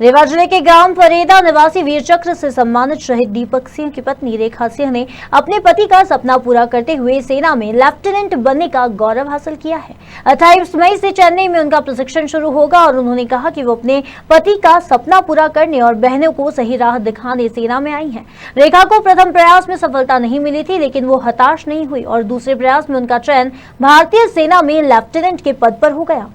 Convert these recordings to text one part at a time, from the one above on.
रेवा जिले के ग्राम परेदा निवासी वीर चक्र से सम्मानित शहीद दीपक सिंह की पत्नी रेखा सिंह ने अपने पति का सपना पूरा करते हुए सेना में लेफ्टिनेंट बनने का गौरव हासिल किया है। 28 मई से चेन्नई में उनका प्रशिक्षण शुरू होगा और उन्होंने कहा कि वो अपने पति का सपना पूरा करने और बहनों को सही राह दिखाने सेना में आई हैं। रेखा को प्रथम प्रयास में सफलता नहीं मिली थी, लेकिन वो हताश नहीं हुई और दूसरे प्रयास में उनका चयन भारतीय सेना में लेफ्टिनेंट के पद पर हो गया।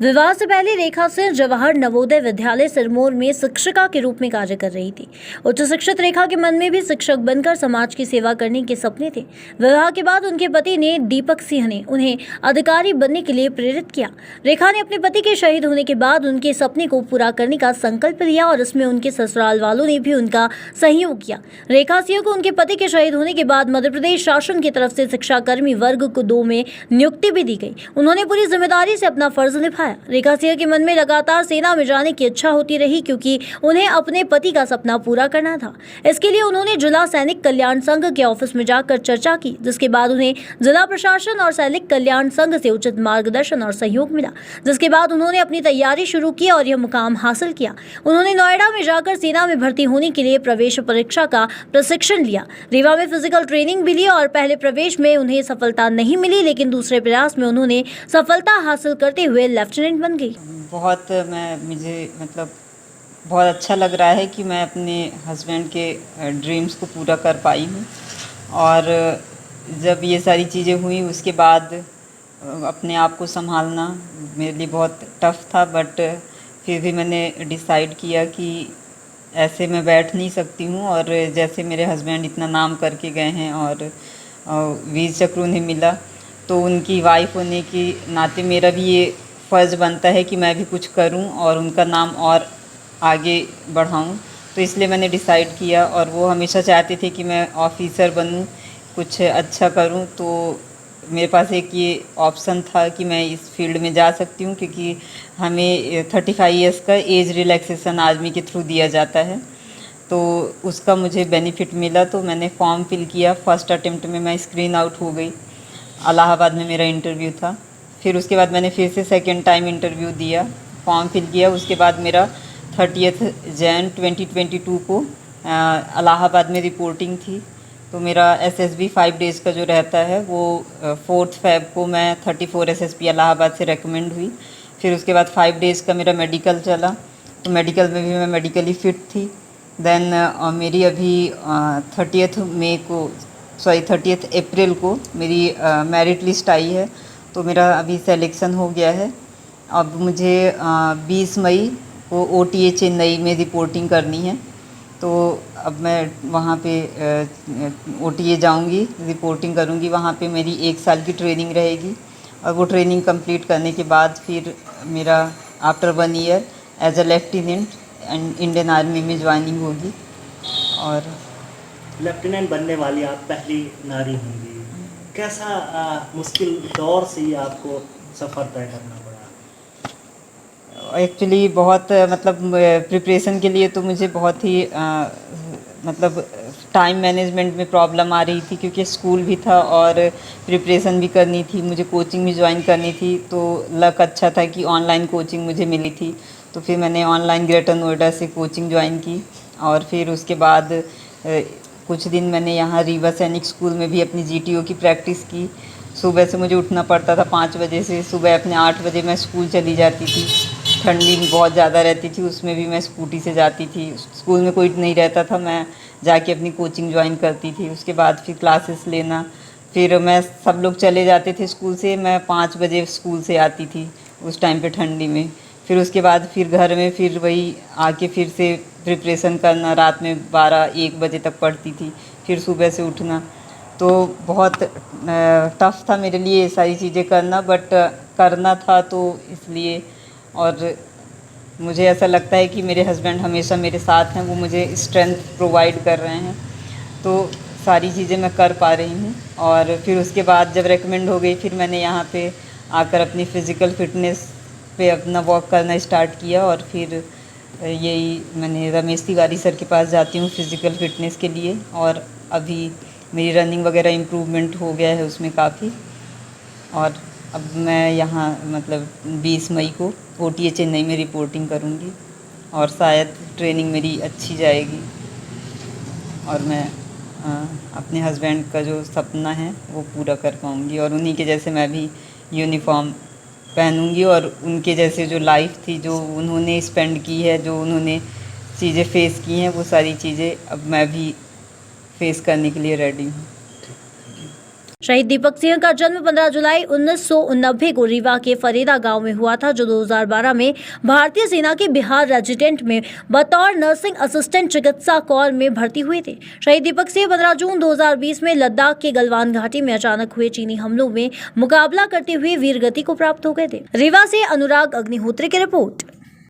विवाह से पहले रेखा सिंह जवाहर नवोदय विद्यालय सिरमौर में शिक्षिका के रूप में कार्य कर रही थी। उच्च शिक्षित रेखा के मन में भी शिक्षक बनकर समाज की सेवा करने के सपने थे। विवाह के बाद उनके पति ने दीपक सिंह ने उन्हें अधिकारी बनने के लिए प्रेरित किया। रेखा ने अपने पति के शहीद होने के बाद उनके सपने को पूरा करने का संकल्प लिया और इसमें उनके ससुराल वालों ने भी उनका सहयोग किया। रेखा सिंह को उनके पति के शहीद होने के बाद मध्य प्रदेश शासन की तरफ से शिक्षाकर्मी वर्ग को 2 में नियुक्ति भी दी गई। उन्होंने पूरी जिम्मेदारी से अपना फर्ज निभाया। रेखा सिंह के मन में लगातार सेना में जाने की इच्छा होती रही, क्योंकि उन्हें अपने पति का सपना पूरा करना था। इसके लिए उन्होंने जिला सैनिक कल्याण संघ के ऑफिस में जाकर चर्चा की, जिसके बाद उन्हें जिला प्रशासन और सैनिक कल्याण संघ से उचित मार्गदर्शन और सहयोग मिला, जिसके बाद उन्होंने अपनी तैयारी शुरू की और यह मुकाम हासिल किया। उन्होंने नोएडा में जाकर सेना में भर्ती होने के लिए प्रवेश परीक्षा का प्रशिक्षण लिया। रीवा में फिजिकल ट्रेनिंग भी ली और पहले प्रवेश में उन्हें सफलता नहीं मिली, लेकिन दूसरे प्रयास में उन्होंने सफलता हासिल करते हुए लेफ्टिनेंट बन गई। मुझे बहुत अच्छा लग रहा है कि मैं अपने हस्बैंड के ड्रीम्स को पूरा कर पाई हूँ। और जब ये सारी चीज़ें हुई उसके बाद अपने आप को संभालना मेरे लिए बहुत टफ़ था, बट फिर भी मैंने डिसाइड किया कि ऐसे मैं बैठ नहीं सकती हूँ। और जैसे मेरे हस्बैंड इतना नाम करके गए हैं और वीर चक्र उन्हें मिला, तो उनकी वाइफ होने के नाते मेरा भी ये फ़र्ज़ बनता है कि मैं भी कुछ करूं और उनका नाम और आगे बढ़ाऊं। तो इसलिए मैंने डिसाइड किया, और वो हमेशा चाहते थे कि मैं ऑफ़िसर बनूं, कुछ अच्छा करूं। तो मेरे पास एक ये ऑप्शन था कि मैं इस फील्ड में जा सकती हूं, क्योंकि हमें 35 ईयर्स का एज रिलैक्सेशन आर्मी के थ्रू दिया जाता है, तो उसका मुझे बेनिफिट मिला। तो मैंने फॉर्म फिल किया। फर्स्ट अटेम्प्ट में मैं स्क्रीन आउट हो गई। इलाहाबाद में मेरा इंटरव्यू था। फिर उसके बाद मैंने फिर से सेकंड टाइम इंटरव्यू दिया, फॉर्म फिल किया। उसके बाद मेरा 30 जैन 2022 को इलाहाबाद में रिपोर्टिंग थी। तो मेरा SSB 5 डेज़ का जो रहता है वो 4 फ़रवरी को मैं 34 SSP इलाहाबाद से रेकमेंड हुई। फिर उसके बाद 5 डेज़ का मेरा मेडिकल चला, तो मेडिकल में भी मैं मेडिकली फ़िट थी। देन मेरी अभी 30 अप्रैल को मेरी मेरिट लिस्ट आई है, तो मेरा अभी सिलेक्शन हो गया है। अब मुझे 20 मई को OTA चेन्नई में रिपोर्टिंग करनी है, तो अब मैं वहाँ पे OTA जाऊँगी, रिपोर्टिंग करूँगी। वहाँ पे मेरी 1 साल की ट्रेनिंग रहेगी, और वो ट्रेनिंग कंप्लीट करने के बाद फिर मेरा after 1 year as a lieutenant and Indian army में ज्वाइनिंग होगी। और लेफ्टिनेंट बनने वाली आप पहली नारी होंगी। कैसा मुश्किल दौर से ही आपको सफ़र तय करना पड़ा? एक्चुअली बहुत प्रिपरेशन के लिए तो मुझे बहुत ही टाइम मैनेजमेंट में प्रॉब्लम आ रही थी, क्योंकि स्कूल भी था और प्रिपरेशन भी करनी थी, मुझे कोचिंग भी ज्वाइन करनी थी। तो लक अच्छा था कि ऑनलाइन कोचिंग मुझे मिली थी, तो फिर मैंने ऑनलाइन ग्रेटर नोएडा से कोचिंग ज्वाइन की। और फिर उसके बाद कुछ दिन मैंने यहाँ रीवा सैनिक स्कूल में भी अपनी GTO की प्रैक्टिस की। सुबह से मुझे उठना पड़ता था 5 बजे से, सुबह अपने 8 बजे मैं स्कूल चली जाती थी। ठंडी बहुत ज़्यादा रहती थी, उसमें भी मैं स्कूटी से जाती थी। स्कूल में कोई नहीं रहता था, मैं जाके अपनी कोचिंग ज्वाइन करती थी। उसके बाद फिर क्लासेस लेना, फिर मैं सब लोग चले जाते थे स्कूल से, मैं 5 बजे स्कूल से आती थी उस टाइम पे ठंडी में। फिर उसके बाद फिर घर में फिर वही आके फिर से प्रिपरेशन करना, रात में 12-1 बजे तक पढ़ती थी, फिर सुबह से उठना। तो बहुत टफ़ था मेरे लिए ये सारी चीज़ें करना, बट करना था तो इसलिए। और मुझे ऐसा लगता है कि मेरे हस्बैंड हमेशा मेरे साथ हैं, वो मुझे स्ट्रेंथ प्रोवाइड कर रहे हैं, तो सारी चीज़ें मैं कर पा रही हूँ। और फिर उसके बाद जब रेकमेंड हो गई, फिर मैंने यहाँ पे आकर अपनी फ़िज़िकल फ़िटनेस पे अपना वर्क करना स्टार्ट किया। और फिर यही मैंने रमेश तिवारी सर के पास जाती हूँ फ़िज़िकल फ़िटनेस के लिए, और अभी मेरी रनिंग वगैरह इम्प्रूवमेंट हो गया है उसमें काफ़ी। और अब मैं यहाँ 20 मई को OTA चेन्नई में रिपोर्टिंग करूँगी। और शायद ट्रेनिंग मेरी अच्छी जाएगी और मैं अपने हस्बैंड का जो सपना है वो पूरा कर पाऊँगी और उन्हीं के जैसे मैं भी यूनिफॉर्म पहनूंगी और उनके जैसे जो लाइफ थी, जो उन्होंने स्पेंड की है, जो उन्होंने चीज़ें फेस की हैं, वो सारी चीज़ें अब मैं भी फेस करने के लिए रेडी हूँ। शहीद दीपक सिंह का जन्म 15 जुलाई 1989 को रीवा के फरीदा गांव में हुआ था, जो 2012 में भारतीय सेना के बिहार रेजिडेंट में बतौर नर्सिंग असिस्टेंट चिकित्सा कॉर में भर्ती हुए थे। शहीद दीपक सिंह 15 जून 2020 में लद्दाख के गलवान घाटी में अचानक हुए चीनी हमलों में मुकाबला करते हुए वीरगति को प्राप्त हो गए थे। रीवा से अनुराग अग्निहोत्री की रिपोर्ट।